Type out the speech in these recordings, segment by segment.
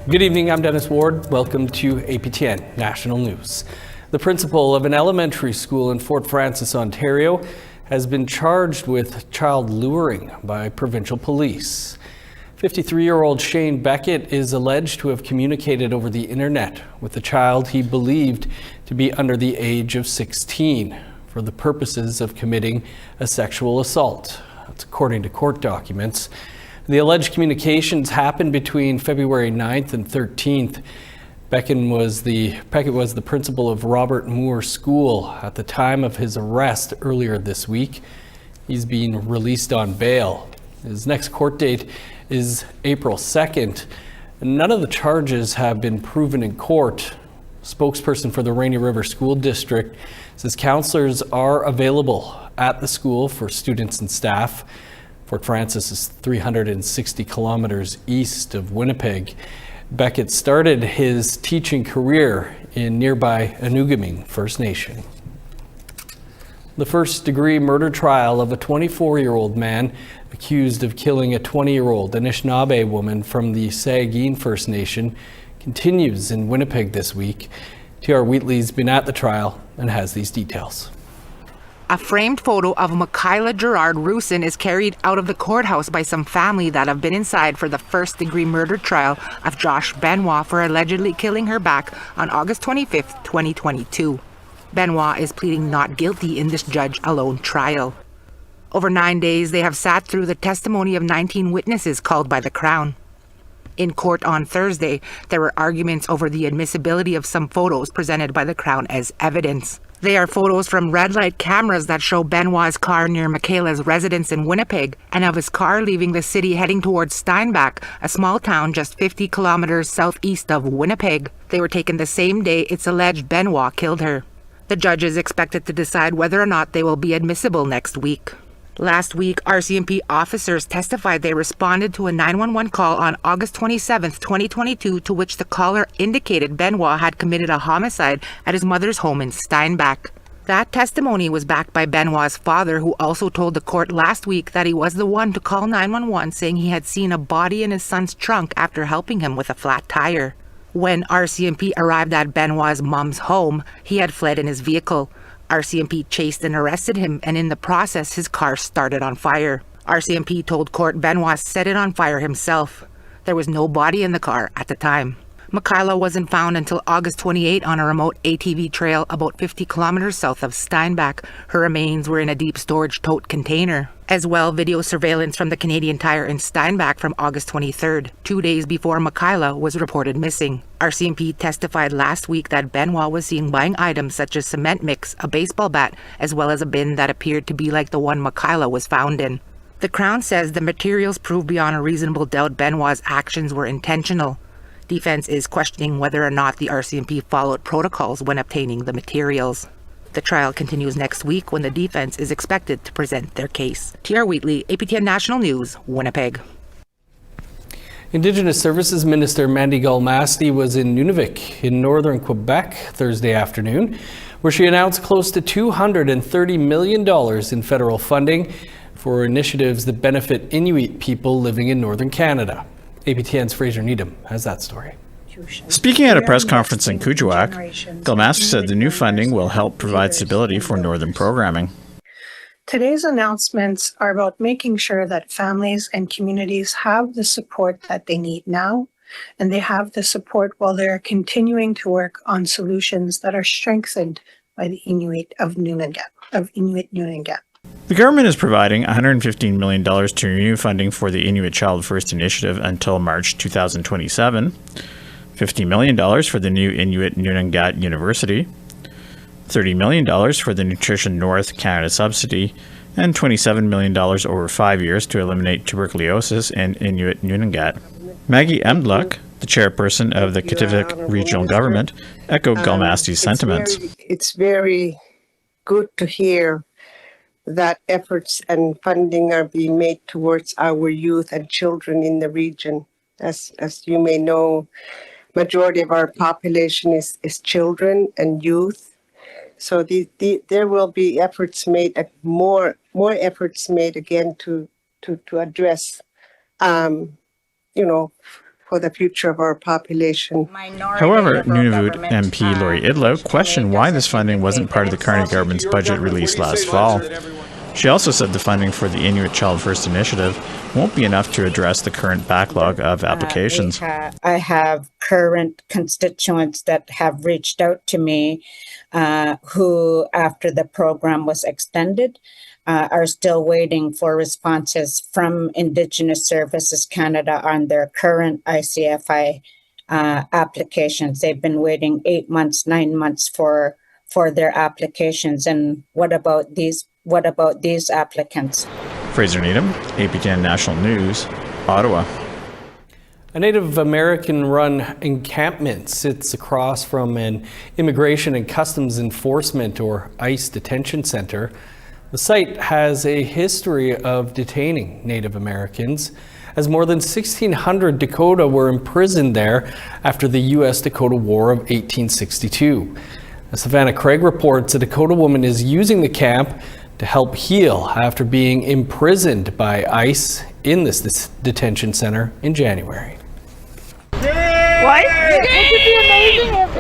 Good evening, I'm Dennis Ward. Welcome to APTN National News. The principal of an elementary school in Fort Frances, Ontario, has been charged with child luring by provincial police. 53-year-old Shane Beckett is alleged to have communicated over the internet with a child he believed to be under the age of 16 for the purposes of committing a sexual assault. That's according to court documents. The alleged communications happened between February 9th and 13th. Beckett was the principal of Robert Moore School at the time of his arrest earlier this week. He's being released on bail. His next court date is April 2nd. None of the charges have been proven in court. Spokesperson for the Rainy River School District says counselors are available at the school for students and staff. Fort Frances is 360 kilometers east of Winnipeg. Beckett started his teaching career in nearby Anugaming First Nation. The first-degree murder trial of a 24-year-old man accused of killing a 20-year-old Anishinaabe woman from the Saugeen First Nation continues in Winnipeg this week. T.R. Wheatley's been at the trial and has these details. A framed photo of Mackaylah Gerard-Roussin is carried out of the courthouse by some family that have been inside for the first-degree murder trial of Josh Benoit for allegedly killing her back on August 25th, 2022. Benoit is pleading not guilty in this judge-alone trial. Over 9 days, they have sat through the testimony of 19 witnesses called by the Crown. In court on Thursday, there were arguments over the admissibility of some photos presented by the Crown as evidence. They are photos from red light cameras that show Benoit's car near Mackaylah's residence in Winnipeg and of his car leaving the city heading towards Steinbach, a small town just 50 kilometers southeast of Winnipeg. They were taken the same day it's alleged Benoit killed her. The judge is expected to decide whether or not they will be admissible next week. Last week, RCMP officers testified they responded to a 911 call on August 27, 2022, to which the caller indicated Benoit had committed a homicide at his mother's home in Steinbach. That testimony was backed by Benoit's father, who also told the court last week that he was the one to call 911, saying he had seen a body in his son's trunk after helping him with a flat tire. When RCMP arrived at Benoit's mom's home, he had fled in his vehicle. RCMP chased and arrested him, and in the process, his car started on fire. RCMP told court Benoit set it on fire himself. There was no body in the car at the time. Mackaylah wasn't found until August 28 on a remote ATV trail about 50 kilometers south of Steinbach. Her remains were in a deep storage tote container. As well, video surveillance from the Canadian Tire in Steinbach from August 23rd, 2 days before Mackaylah was reported missing. RCMP testified last week that Benoit was seen buying items such as cement mix, a baseball bat, as well as a bin that appeared to be like the one Mackaylah was found in. The Crown says the materials prove beyond a reasonable doubt Benoit's actions were intentional. Defense is questioning whether or not the RCMP followed protocols when obtaining the materials. The trial continues next week when the defense is expected to present their case. T.R. Wheatley, APTN National News, Winnipeg. Indigenous Services Minister Mandy Galmasti was in Nunavik in northern Quebec Thursday afternoon, where she announced close to $230 million in federal funding for initiatives that benefit Inuit people living in northern Canada. APTN's Fraser Needham has that story. Speaking at a press conference in Kuujjuaq, Galmasti said the new funding will help provide stability for northern programming. Today's announcements are about making sure that families and communities have the support that they need now, and they have the support while they're continuing to work on solutions that are strengthened by the Inuit of Inuit Nunavut. The government is providing $115 million to renew funding for the Inuit Child First Initiative until March 2027, $50 million for the new Inuit Nunavut University, $30 million for the Nutrition North Canada subsidy, and $27 million over 5 years to eliminate tuberculosis in Inuit Nunavut. Maggie Emdluck, the chairperson of the Kativik Regional Government, echoed Galmasti's sentiments. It's very good to hear that efforts and funding are being made towards our youth and children in the region. As you may know, majority of our population is children and youth. So there will be efforts made, more efforts made again to address, for the future of our population. However, Nunavut MP Lori Idlow questioned why this funding wasn't part of the Carney government's budget released last fall. She also said the funding for the Inuit Child First Initiative won't be enough to address the current backlog of applications. I have current constituents that have reached out to me who, after the program was extended, are still waiting for responses from Indigenous Services Canada on their current ICFI applications. They've been waiting 8 months, 9 months for their applications. And what about these applicants? Fraser Needham, APTN National News, Ottawa. A Native American-run encampment sits across from an Immigration and Customs Enforcement or ICE detention center. The site has a history of detaining Native Americans, as more than 1,600 Dakota were imprisoned there after the U.S.-Dakota War of 1862. As Savannah Craig reports, a Dakota woman is using the camp to help heal after being imprisoned by ICE in this detention center in January.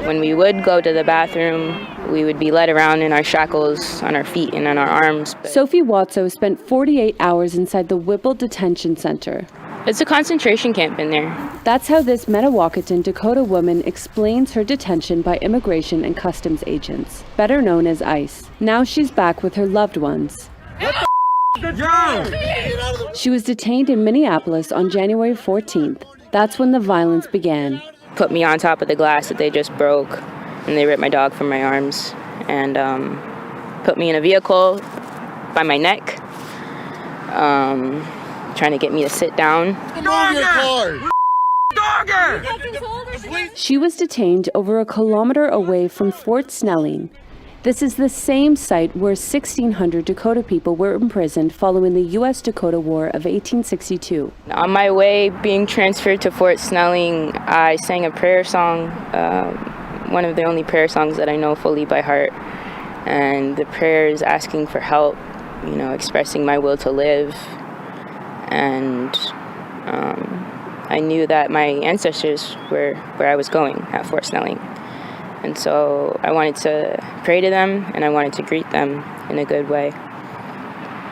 When we would go to the bathroom, we would be led around in our shackles on our feet and on our arms. Sophie Watso spent 48 hours inside the Whipple Detention Center. It's a concentration camp in there. That's how this Metawakan Dakota woman explains her detention by immigration and customs agents, better known as ICE. Now she's back with her loved ones. She was detained in Minneapolis on January 14th. That's when the violence began. Put me on top of the glass that they just broke, and they ripped my dog from my arms and put me in a vehicle by my neck, trying to get me to sit down. She was detained over a kilometer away from Fort Snelling. This is the same site where 1,600 Dakota people were imprisoned following the U.S.-Dakota War of 1862. On my way being transferred to Fort Snelling, I sang a prayer song, one of the only prayer songs that I know fully by heart. And the prayer is asking for help, expressing my will to live. And I knew that my ancestors were where I was going at Fort Snelling. And so I wanted to pray to them, and I wanted to greet them in a good way.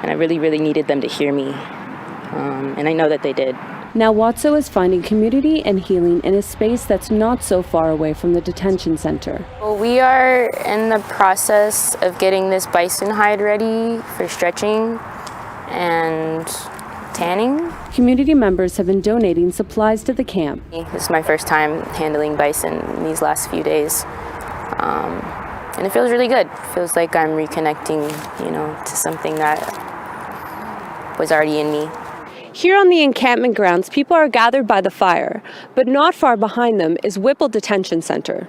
And I really, really needed them to hear me. And I know that they did. Now Watso is finding community and healing in a space that's not so far away from the detention center. Well, we are in the process of getting this bison hide ready for stretching and tanning. Community members have been donating supplies to the camp. This is my first time handling bison in these last few days. And it feels really good. It feels like I'm reconnecting, to something that was already in me. Here on the encampment grounds, people are gathered by the fire, but not far behind them is Whipple Detention Center.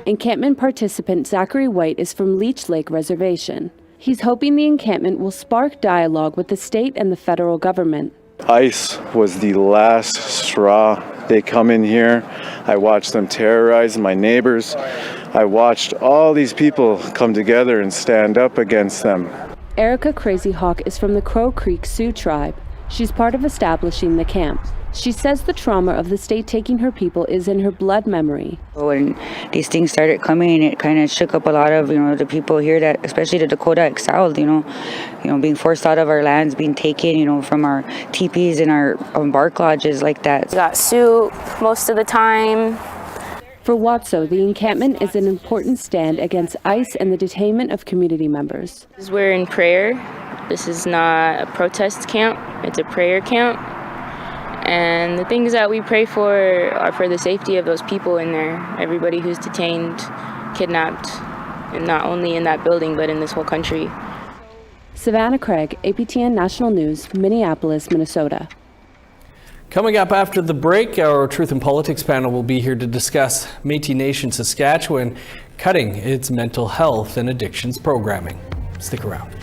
Encampment participant Zachary White is from Leech Lake Reservation. He's hoping the encampment will spark dialogue with the state and the federal government. ICE was the last straw. They come in here. I watched them terrorize my neighbors. I watched all these people come together and stand up against them. Erica Crazy Hawk is from the Crow Creek Sioux tribe. She's part of establishing the camp. She says the trauma of the state taking her people is in her blood memory. When these things started coming, it kind of shook up a lot of, the people here that, especially the Dakota exiled, being forced out of our lands, being taken, from our teepees and our bark lodges like that. We got soup most of the time. For Watso, the encampment is an important stand against ICE and the detainment of community members. We're in prayer. This is not a protest camp, it's a prayer camp. And the things that we pray for are for the safety of those people in there, everybody who's detained, kidnapped, and not only in that building, but in this whole country. Savannah Craig, APTN National News, Minneapolis, Minnesota. Coming up after the break, our Truth and Politics panel will be here to discuss Métis Nation Saskatchewan cutting its mental health and addictions programming. Stick around.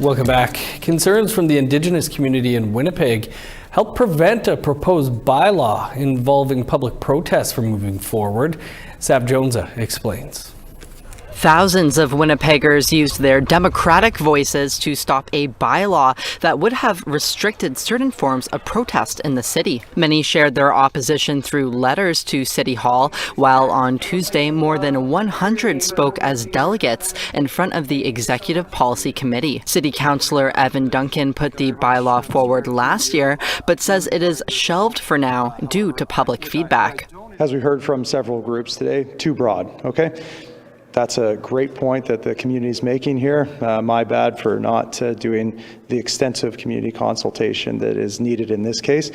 Welcome back. Concerns from the Indigenous community in Winnipeg help prevent a proposed bylaw involving public protests from moving forward. Sav Jonesa explains. Thousands of Winnipeggers used their democratic voices to stop a bylaw that would have restricted certain forms of protest in the city. Many shared their opposition through letters to City Hall, while on Tuesday more than 100 spoke as delegates in front of the Executive Policy Committee. City Councillor Evan Duncan put the bylaw forward last year, but says it is shelved for now due to public feedback. As we heard from several groups today, too broad, okay? That's a great point that the community is making here. My bad for not doing the extensive community consultation that is needed in this case,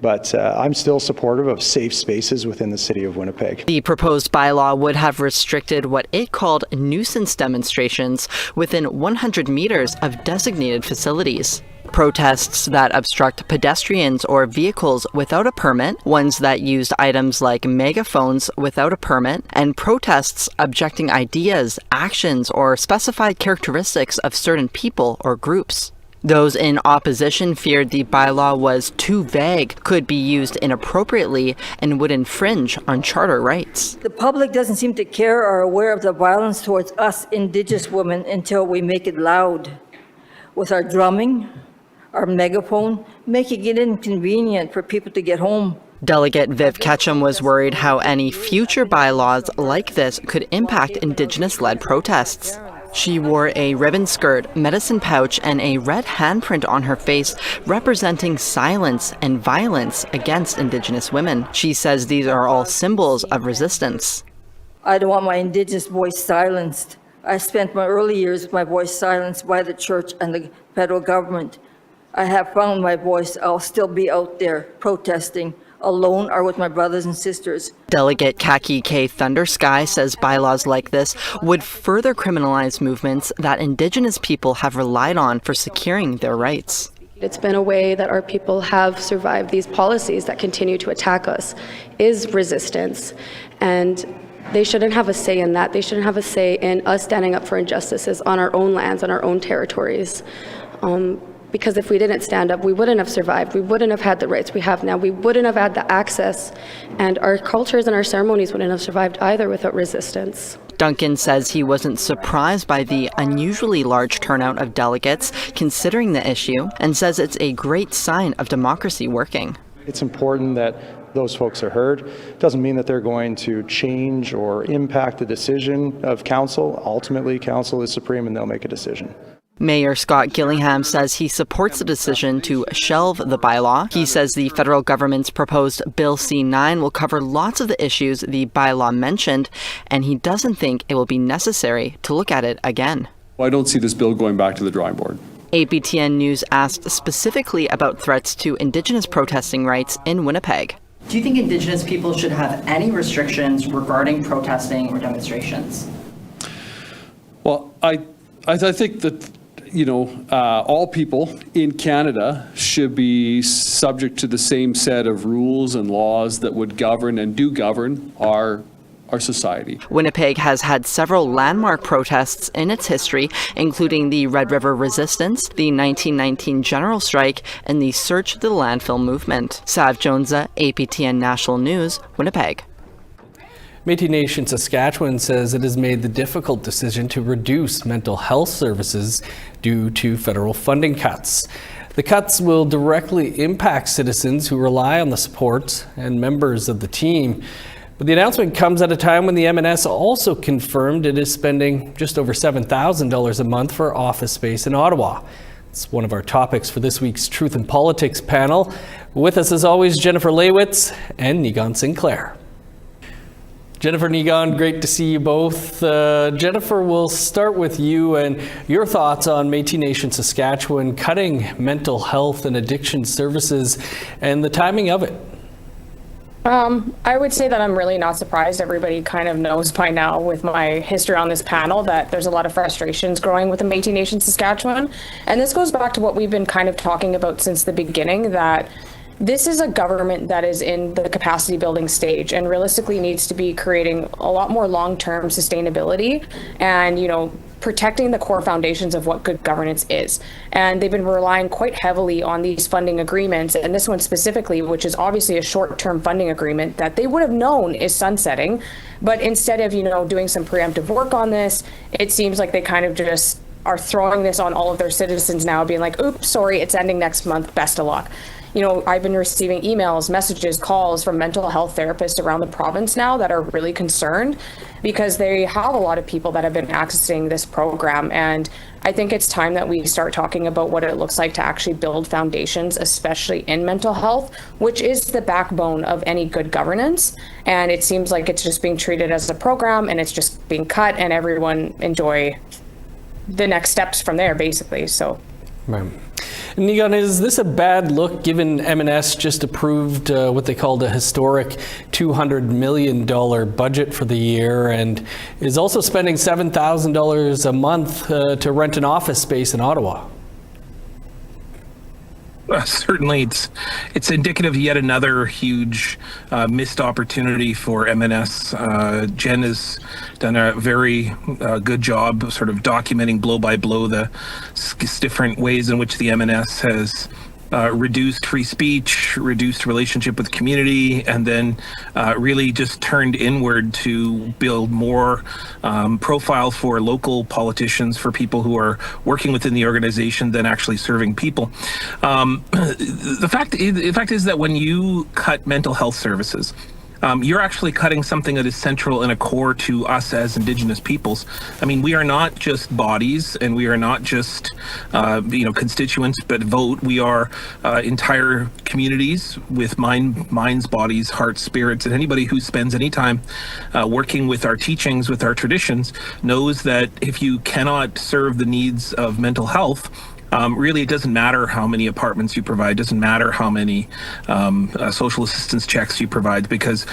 but I'm still supportive of safe spaces within the city of Winnipeg. The proposed bylaw would have restricted what it called nuisance demonstrations within 100 meters of designated facilities. Protests that obstruct pedestrians or vehicles without a permit, ones that used items like megaphones without a permit, and protests objecting ideas, actions, or specified characteristics of certain people or groups. Those in opposition feared the bylaw was too vague, could be used inappropriately, and would infringe on charter rights. The public doesn't seem to care or aware of the violence towards us Indigenous women until we make it loud. With our drumming, our megaphone, making it inconvenient for people to get home. Delegate Viv Ketchum was worried how any future bylaws like this could impact Indigenous-led protests. She wore a ribbon skirt, medicine pouch, and a red handprint on her face representing silence and violence against Indigenous women. She says these are all symbols of resistance. I don't want my Indigenous voice silenced. I spent my early years with my voice silenced by the church and the federal government. I have found my voice. I'll still be out there protesting, alone or with my brothers and sisters. Delegate Kaki K. Thundersky says bylaws like this would further criminalize movements that Indigenous people have relied on for securing their rights. It's been a way that our people have survived these policies that continue to attack us, is resistance. And they shouldn't have a say in that. They shouldn't have a say in us standing up for injustices on our own lands, on our own territories. Because if we didn't stand up, we wouldn't have survived. We wouldn't have had the rights we have now. We wouldn't have had the access, and our cultures and our ceremonies wouldn't have survived either without resistance. Duncan says he wasn't surprised by the unusually large turnout of delegates considering the issue, and says it's a great sign of democracy working. It's important that those folks are heard. Doesn't mean that they're going to change or impact the decision of council. Ultimately, council is supreme and they'll make a decision. Mayor Scott Gillingham says he supports the decision to shelve the bylaw. He says the federal government's proposed Bill C-9 will cover lots of the issues the bylaw mentioned, and he doesn't think it will be necessary to look at it again. Well, I don't see this bill going back to the drawing board. APTN News asked specifically about threats to Indigenous protesting rights in Winnipeg. Do you think Indigenous people should have any restrictions regarding protesting or demonstrations? Well, I think that all people in Canada should be subject to the same set of rules and laws that would govern and do govern our society. Winnipeg has had several landmark protests in its history, including the Red River Resistance, the 1919 General Strike, and the Search the Landfill movement. Sav Jonesa, APTN National News, Winnipeg. Métis Nation Saskatchewan says it has made the difficult decision to reduce mental health services due to federal funding cuts. The cuts will directly impact citizens who rely on the support and members of the team. But the announcement comes at a time when the MNS also confirmed it is spending just over $7,000 a month for office space in Ottawa. It's one of our topics for this week's Truth in Politics panel. With us as always, Jennifer Leywitz and Negon Sinclair. Jennifer, Negon, great to see you both. Jennifer, we'll start with you and your thoughts on Métis Nation Saskatchewan cutting mental health and addiction services and the timing of it. I would say that I'm really not surprised. Everybody kind of knows by now with my history on this panel that there's a lot of frustrations growing with the Métis Nation Saskatchewan. And this goes back to what we've been kind of talking about since the beginning, that this is a government that is in the capacity building stage and realistically needs to be creating a lot more long-term sustainability and, protecting the core foundations of what good governance is. And they've been relying quite heavily on these funding agreements, and this one specifically, which is obviously a short-term funding agreement that they would have known is sunsetting. But instead of, doing some preemptive work on this, it seems like they kind of just are throwing this on all of their citizens now, being like, oops, sorry, it's ending next month, best of luck. I've been receiving emails, messages, calls from mental health therapists around the province now that are really concerned because they have a lot of people that have been accessing this program. And I think it's time that we start talking about what it looks like to actually build foundations, especially in mental health, which is the backbone of any good governance. And it seems like it's just being treated as a program and it's just being cut and everyone enjoy the next steps from there, basically. So. Right. Nigan, is this a bad look given M&S just approved what they called a historic $200 million budget for the year and is also spending $7,000 a month to rent an office space in Ottawa? Certainly, it's indicative of yet another huge missed opportunity for M&S. Jen has done a very good job sort of documenting blow by blow the different ways in which the M&S has reduced free speech, reduced relationship with community, and then really just turned inward to build more profile for local politicians, for people who are working within the organization than actually serving people. The fact is that when you cut mental health services, you're actually cutting something that is central and a core to us as Indigenous peoples. I mean, we are not just bodies and we are not just, constituents, but vote. We are entire communities with minds, bodies, hearts, spirits, and anybody who spends any time working with our teachings, with our traditions, knows that if you cannot serve the needs of mental health, really, it doesn't matter how many apartments you provide, it doesn't matter how many social assistance checks you provide, because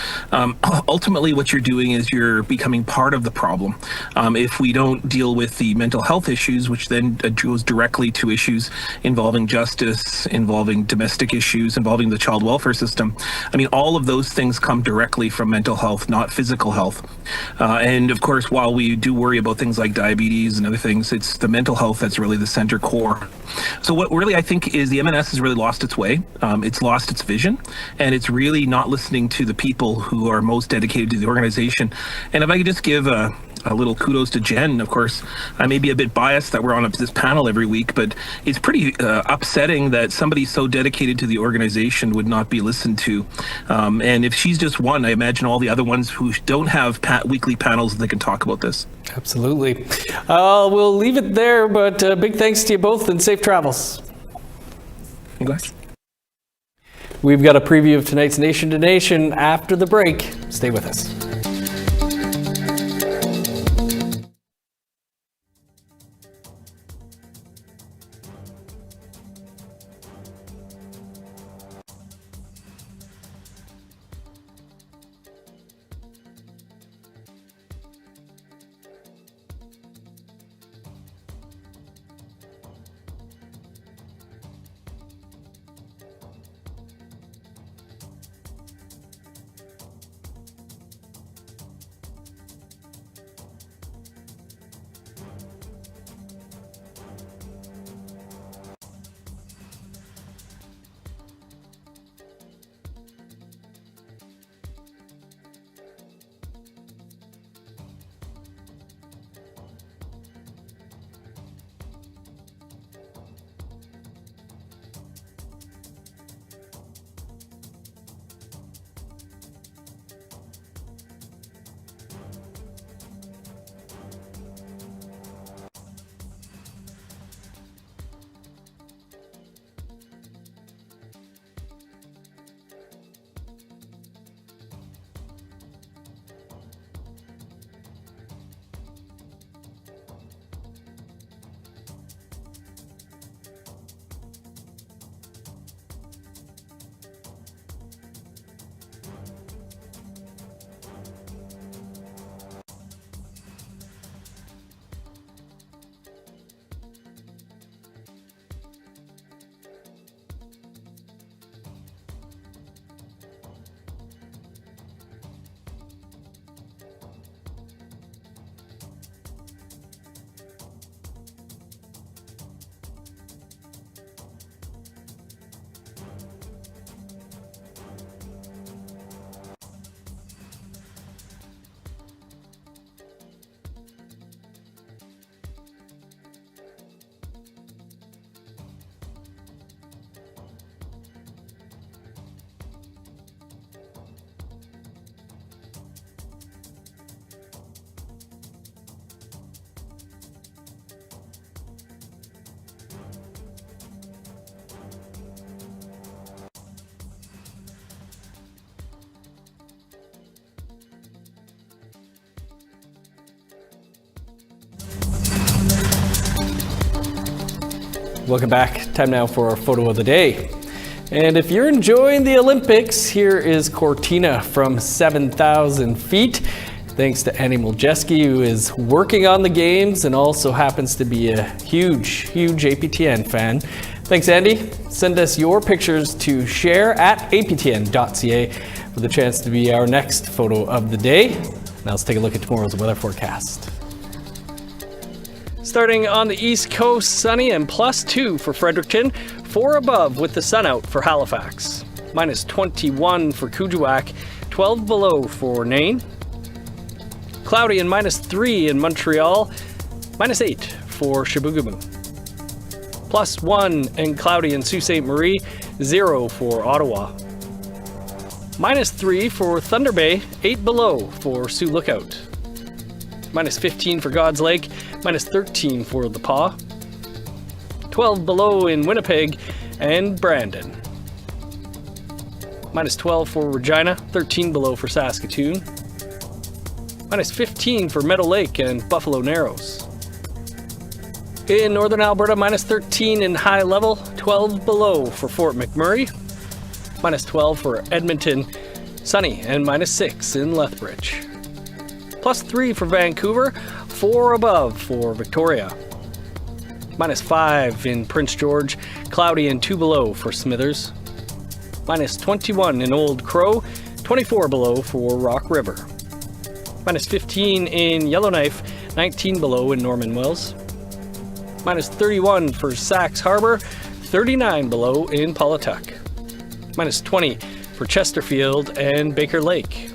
ultimately what you're doing is you're becoming part of the problem. If we don't deal with the mental health issues, which then goes directly to issues involving justice, involving domestic issues, involving the child welfare system, I mean, all of those things come directly from mental health, not physical health. And of course, while we do worry about things like diabetes and other things, it's the mental health that's really the center core. So what really I think is the M&S has really lost its way. It's lost its vision, and it's really not listening to the people who are most dedicated to the organization. And if I could just give a little kudos to Jen. Of course, I may be a bit biased that we're on this panel every week, but it's pretty upsetting that somebody so dedicated to the organization would not be listened to. And if she's just one, I imagine all the other ones who don't have weekly panels that can talk about this. Absolutely. We'll leave it there, but big thanks to you both and safe travels. Thanks. We've got a preview of tonight's Nation to Nation after the break. Stay with us. Welcome back. Time now for our photo of the day. And if you're enjoying the Olympics, here is Cortina from 7,000 feet. Thanks to Annie Moljeski, who is working on the games and also happens to be a huge APTN fan. Thanks, Andy. Send us your pictures to share@aptn.ca for the chance to be our next photo of the day. Now let's take a look at tomorrow's weather forecast. Starting on the east coast, sunny and +2 for Fredericton, 4 above with the sun out for Halifax, -21 for Kuujjuaq, 12 below for Nain, cloudy and -3 in Montreal, -8 for Chibougamau, +1 and cloudy in Sault Ste. Marie, 0 for Ottawa, -3 for Thunder Bay, 8 below for Sioux Lookout, -15 for God's Lake, -13 for the Pas, 12 below in Winnipeg and Brandon, -12 for Regina, 13 below for Saskatoon, -15 for Meadow Lake and Buffalo Narrows. In northern Alberta, -13 in High Level, 12 below for Fort McMurray, -12 for Edmonton, sunny and -6 in Lethbridge. +3 for Vancouver, 4 above for Victoria. -5 in Prince George, cloudy and 2 below for Smithers. -21 in Old Crow, 24 below for Rock River. -15 in Yellowknife, 19 below in Norman Wells. -31 for Sax Harbor, 39 below in Paulatuck. -20 for Chesterfield and Baker Lake.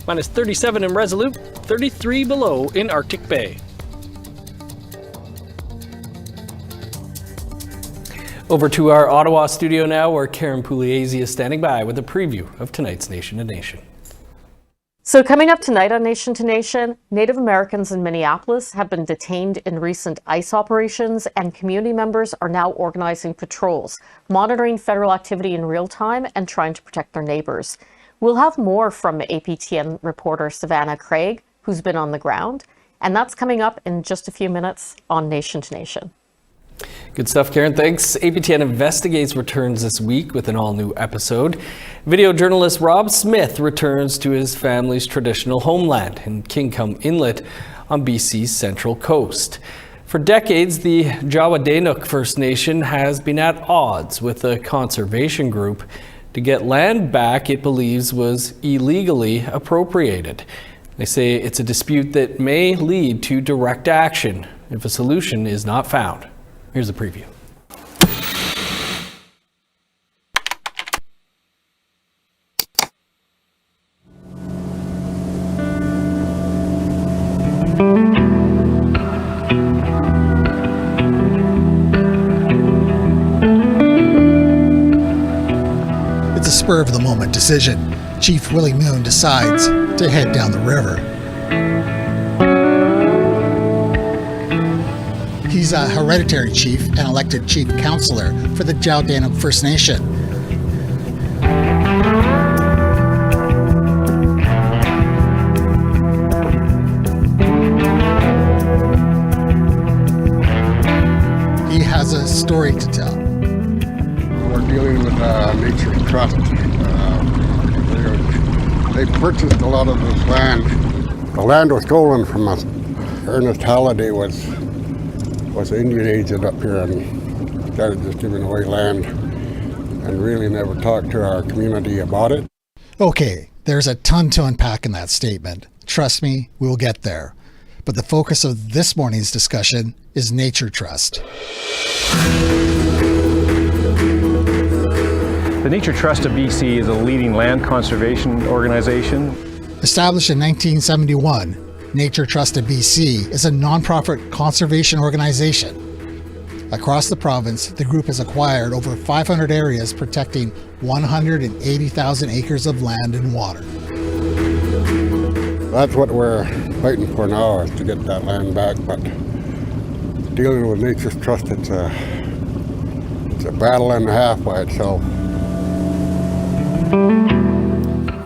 -37 in Resolute, 33 below in Arctic Bay. Over to our Ottawa studio now, where Karen Pugliese is standing by with a preview of tonight's Nation to Nation. So coming up tonight on Nation to Nation, Native Americans in Minneapolis have been detained in recent ICE operations, and community members are now organizing patrols, monitoring federal activity in real time and trying to protect their neighbors. We'll have more from APTN reporter Savannah Craig, who's been on the ground, and that's coming up in just a few minutes on Nation to Nation. Good stuff, Karen. Thanks. APTN Investigates returns this week with an all-new episode. Video journalist Rob Smith returns to his family's traditional homeland in Kingcome Inlet on BC's Central Coast. For decades, the Jawa-Danook First Nation has been at odds with a conservation group to get land back it believes was illegally appropriated. They say it's a dispute that may lead to direct action if a solution is not found. Here's a preview. It's a spur-of-the-moment decision. Chief Willie Moon decides to head down the river. He's a hereditary chief and elected chief counselor for the Jawa-Danook First Nation. He has a story to tell. We're dealing with Nature Trust. They purchased a lot of this land. The land was stolen from us. Ernest Halliday was an Indian agent up here and started just giving away land and really never talked to our community about it. Okay, there's a ton to unpack in that statement. Trust me, we'll get there. But the focus of this morning's discussion is Nature Trust. The Nature Trust of BC is a leading land conservation organization. Established in 1971, Nature Trust of BC is a nonprofit conservation organization. Across the province, the group has acquired over 500 areas protecting 180,000 acres of land and water. That's what we're fighting for now, is to get that land back, but dealing with Nature's Trust, it's a battle and a half by itself.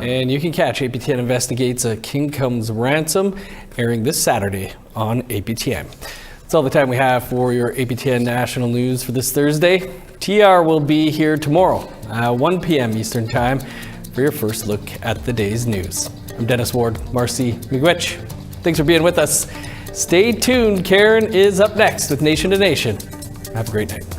And you can catch APTN Investigates a King Comes Ransom, airing this Saturday on APTN. That's all the time we have for your APTN National News for this Thursday. TR will be here tomorrow, 1 p.m. Eastern Time, for your first look at the day's news. I'm Dennis Ward, Marcy Miigwech. Thanks for being with us. Stay tuned. Karen is up next with Nation to Nation. Have a great night.